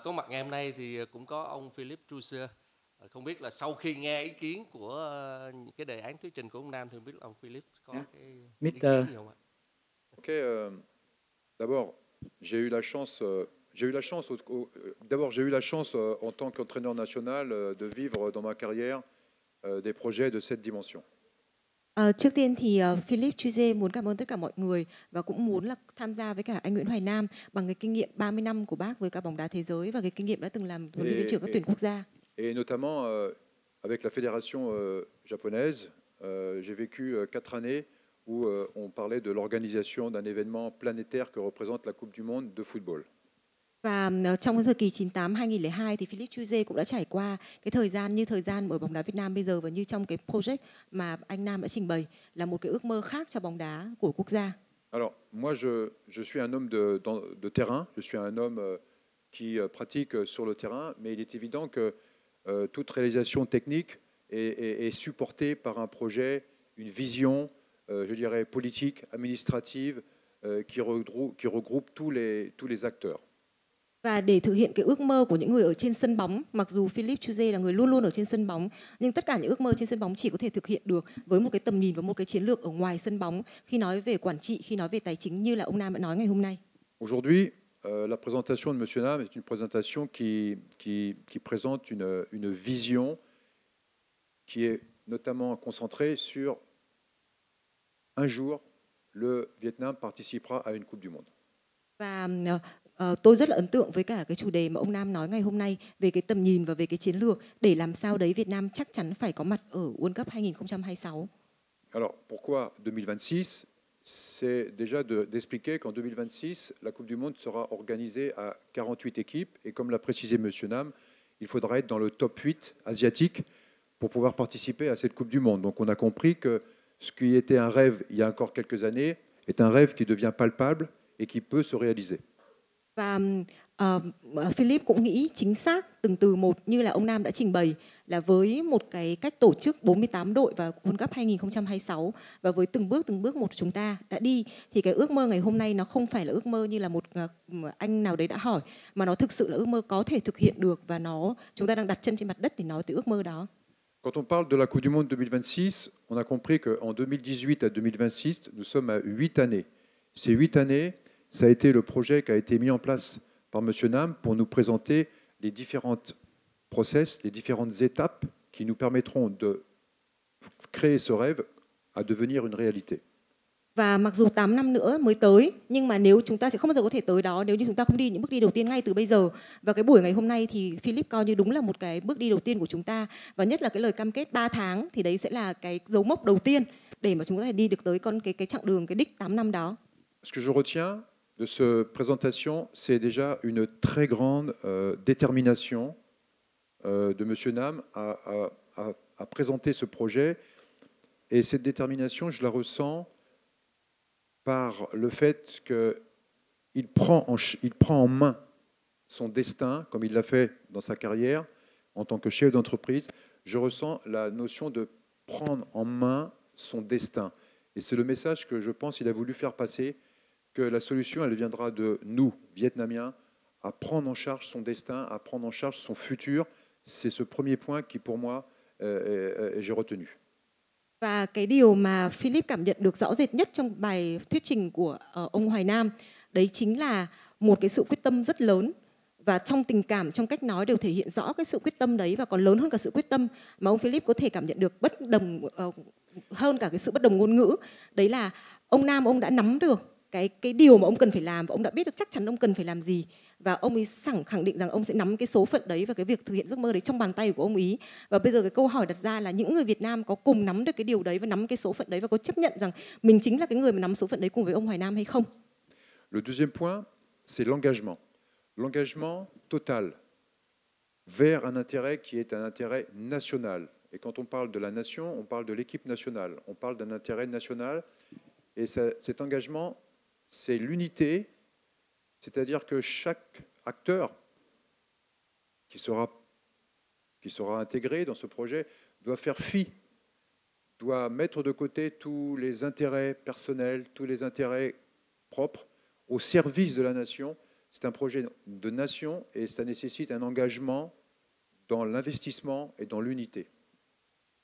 Có mặt ngày hôm nay thì cũng có ông Philip Chu. Không biết là sau khi nghe ý kiến của cái đề án thuyết trình của ông Nam thì không biết là ông Philip có Yeah. cái ý Mr. kiến gì không ạ? Ok, d'abord, j'ai eu la chance, d'abord j'ai eu la chance en tant qu'entraîneur national de vivre dans ma carrière des projets de cette dimension. Trước tiên thì Philip Chuze muốn cảm ơn tất cả mọi người và cũng muốn là tham gia với cả anh Nguyễn Hoài Nam bằng cái kinh nghiệm 30 năm của bác với cả bóng đá thế giới và cái kinh nghiệm đã từng làm huấn luyện viên trưởng các tuyển quốc gia. Et notamment avec la fédération japonaise, j'ai vécu 4 années où on parlait de l'organisation d'un événement planétaire que représente la Coupe du Monde de football. Và trong cái thời kỳ 98-2002 thì Philip Chuze cũng đã trải qua cái thời gian như thời gian ở bóng đá Việt Nam bây giờ và như trong cái project mà anh Nam đã trình bày là một cái ước mơ khác cho bóng đá của quốc gia. Alors, moi, je suis un homme de terrain, je suis un homme qui pratique sur le terrain, mais il est évident que toute réalisation technique est supportée par un projet, une vision, je dirais, politique, administrative, qui regroupe tous les acteurs. Và để thực hiện cái ước mơ của những người ở trên sân bóng, mặc dù Philip Chuze là người luôn luôn ở trên sân bóng, nhưng tất cả những ước mơ trên sân bóng chỉ có thể thực hiện được với một cái tầm nhìn và một cái chiến lược ở ngoài sân bóng khi nói về quản trị, khi nói về tài chính như là ông Nam đã nói ngày hôm nay. Aujourd'hui, la présentation de Monsieur Nam est une présentation qui présente une vision qui est notamment concentrée sur un jour, le Vietnam participera à une Coupe du Monde. Và tôi rất là ấn tượng với cả cái chủ đề mà ông Nam nói ngày hôm nay về cái tầm nhìn và về cái chiến lược để làm sao đấy Việt Nam chắc chắn phải có mặt ở World Cup 2026. Alors, pourquoi 2026? C'est déjà d'expliquer qu'en 2026, la Coupe du Monde sera organisée à 48 équipes. Et comme l'a précisé M. Nam, il faudra être dans le top 8 asiatique pour pouvoir participer à cette Coupe du Monde. Donc on a compris que ce qui était un rêve il y a encore quelques années est un rêve qui devient palpable et qui peut se réaliser. Và Philip cũng nghĩ chính xác từng từ một như là ông Nam đã trình bày là với một cái cách tổ chức 48 đội vào World Cup 2026 và với từng bước một chúng ta đã đi thì cái ước mơ ngày hôm nay nó không phải là ước mơ như là một anh nào đấy đã hỏi mà nó thực sự là ước mơ có thể thực hiện được và chúng ta đang đặt chân trên mặt đất để nói tới ước mơ đó. Quand on parle de la Coupe du Monde 2026, on a compris qu'en 2018 à 2026, nous sommes à 8 années. Ces 8 années, ça a été le projet qui a été mis en place par M. Nam pour nous présenter les différentes process, les différentes étapes qui nous permettront de créer ce rêve à devenir une réalité. Và mặc dù 8 năm nữa mới tới, nhưng mà nếu chúng ta sẽ không bao giờ có thể tới đó nếu như chúng ta không đi những bước đi đầu tiên ngay từ bây giờ. Và cái buổi ngày hôm nay thì Philip coi như đúng là một cái bước đi đầu tiên của chúng ta. Và nhất là cái lời cam kết 3 tháng thì đấy sẽ là cái dấu mốc đầu tiên để mà chúng ta có thể đi được tới cái chặng đường, cái đích 8 năm đó. Ce que je retiens de cette présentation, c'est déjà une très grande détermination de M. Nam à présenter ce projet. Et cette détermination, je la ressens par le fait qu'il prend en main son destin, comme il l'a fait dans sa carrière en tant que chef d'entreprise. Je ressens la notion de prendre en main son destin. Et c'est le message que je pense qu'il a voulu faire passer, que la solution, elle viendra de nous, Vietnamiens, à prendre en charge son destin, à prendre en charge son futur. C'est ce premier point qui, pour moi, j'ai retenu. Và cái điều mà Philip cảm nhận được rõ rệt nhất trong bài thuyết trình của ông Hoài Nam, đấy chính là một cái sự quyết tâm rất lớn. Và trong tình cảm, trong cách nói đều thể hiện rõ cái sự quyết tâm đấy và còn lớn hơn cả sự quyết tâm mà ông Philip có thể cảm nhận được hơn cả cái sự bất đồng ngôn ngữ. Đấy là ông Nam, ông đã nắm được cái điều mà ông cần phải làm và ông đã biết được chắc chắn ông cần phải làm gì và ông ấy khẳng định rằng ông sẽ nắm cái số phận đấy và cái việc thực hiện giấc mơ đấy trong bàn tay của ông ý. Và bây giờ cái câu hỏi đặt ra là những người Việt Nam có cùng nắm được cái điều đấy và nắm cái số phận đấy và có chấp nhận rằng mình chính là cái người mà nắm số phận đấy cùng với ông Hoài Nam hay không? Le deuxième point, c'est l'engagement. L'engagement total vers un intérêt qui est un intérêt national. Et quand on parle de la nation, on parle de l'équipe nationale. On parle d'un intérêt national. Et cet engagement, c'est l'unité, c'est-à-dire que chaque acteur qui sera intégré dans ce projet doit faire fi, doit mettre de côté tous les intérêts personnels, tous les intérêts propres au service de la nation. C'est un projet de nation et ça nécessite un engagement dans l'investissement et dans l'unité.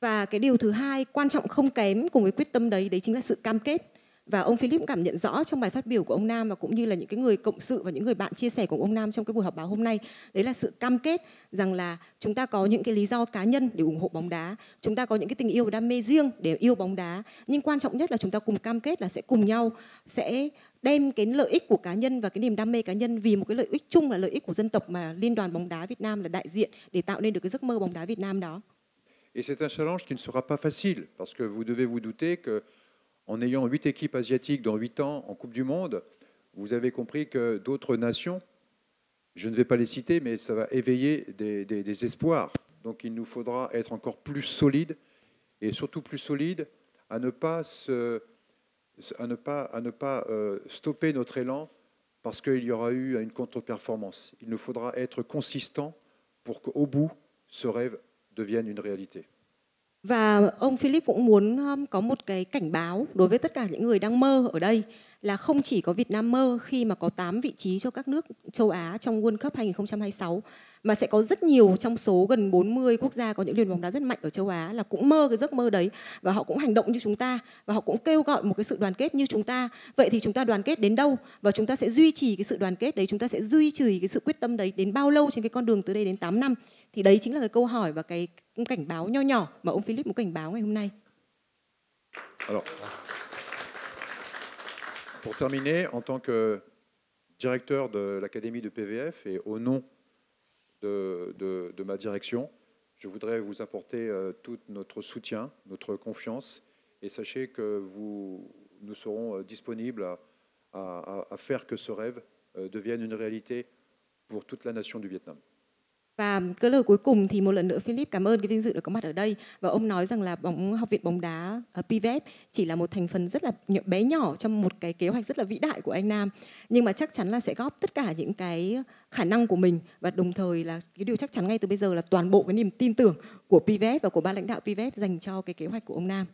Và cái điều thứ hai quan trọng không kém cùng với quyết tâm đấy chính là sự cam kết. Và ông Philip cảm nhận rõ trong bài phát biểu của ông Nam và cũng như là những cái người cộng sự và những người bạn chia sẻ của ông Nam trong cái buổi họp báo hôm nay, đấy là sự cam kết rằng là chúng ta có những cái lý do cá nhân để ủng hộ bóng đá, chúng ta có những cái tình yêu và đam mê riêng để yêu bóng đá, nhưng quan trọng nhất là chúng ta cùng cam kết là sẽ cùng nhau sẽ đem cái lợi ích của cá nhân và cái niềm đam mê cá nhân vì một cái lợi ích chung là lợi ích của dân tộc mà Liên đoàn bóng đá Việt Nam là đại diện để tạo nên được cái giấc mơ bóng đá Việt Nam đó. Et c'est un challenge qui ne sera pas facile, parce que vous devez vous douter qu'en ayant 8 équipes asiatiques dans 8 ans en Coupe du Monde, vous avez compris que d'autres nations, je ne vais pas les citer, mais ça va éveiller des espoirs. Donc il nous faudra être encore plus solides, et surtout plus solides, à ne pas stopper notre élan, parce qu'il y aura eu une contre-performance. Il nous faudra être consistant pour qu'au bout, ce rêve devienne une réalité. Và ông Philip cũng muốn có một cái cảnh báo đối với tất cả những người đang mơ ở đây là không chỉ có Việt Nam mơ khi mà có 8 vị trí cho các nước châu Á trong World Cup 2026, mà sẽ có rất nhiều trong số gần 40 quốc gia có những liên bóng đá rất mạnh ở châu Á là cũng mơ cái giấc mơ đấy và họ cũng hành động như chúng ta và họ cũng kêu gọi một cái sự đoàn kết như chúng ta. Vậy thì chúng ta đoàn kết đến đâu và chúng ta sẽ duy trì cái sự đoàn kết đấy, chúng ta sẽ duy trì cái sự quyết tâm đấy đến bao lâu trên cái con đường tới đây đến 8 năm? Thì đấy chính là cái câu hỏi và cái cảnh báo nho nhỏ mà ông Philip muốn cảnh báo ngày hôm nay. Alors, pour terminer, en tant que directeur de l'Académie de PVF et au nom de ma direction, je voudrais vous apporter tout notre soutien, notre confiance, et sachez que nous serons disponibles à faire que ce rêve devienne une réalité pour toute la nation du Vietnam. Và cái lời cuối cùng thì một lần nữa Philip cảm ơn cái vinh dự được có mặt ở đây và ông nói rằng là Học viện bóng đá PVF chỉ là một thành phần rất là bé nhỏ trong một cái kế hoạch rất là vĩ đại của anh Nam, nhưng mà chắc chắn là sẽ góp tất cả những cái khả năng của mình và đồng thời là cái điều chắc chắn ngay từ bây giờ là toàn bộ cái niềm tin tưởng của PVF và của ban lãnh đạo PVF dành cho cái kế hoạch của ông Nam.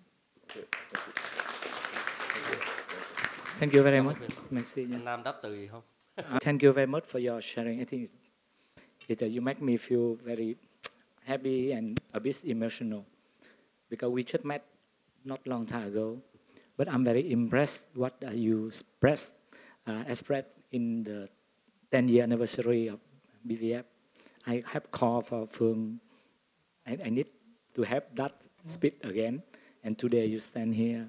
Thank you very much. Merci. Anh Nam đáp từ gì không? Thank you very much for your sharing. I think you make me feel very happy and a bit emotional because we just met not long time ago. But I'm very impressed what you expressed in the 10-year anniversary of BVF. I have called for Phương. I need to have that speech again. And today you stand here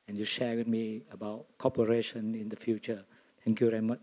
and you share with me about cooperation in the future. Thank you very much.